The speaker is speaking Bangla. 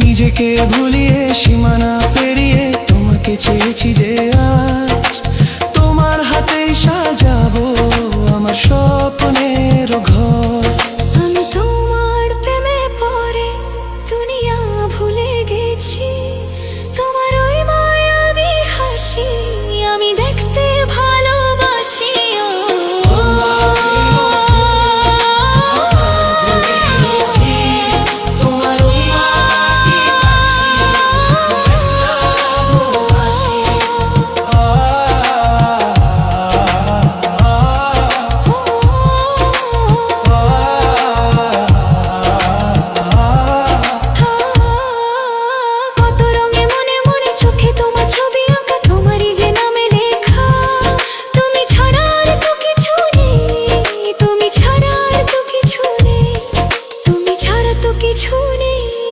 নিজেকে ভুলিয়ে সীমানা পেরিয়ে তোমাকে চেয়েছি যে আজ তোমার হাতেই সাজাবো আমার স্বপ্নের ঘর। আমি তোমার প্রেমে পড়ে দুনিয়া ভুলে গেছি।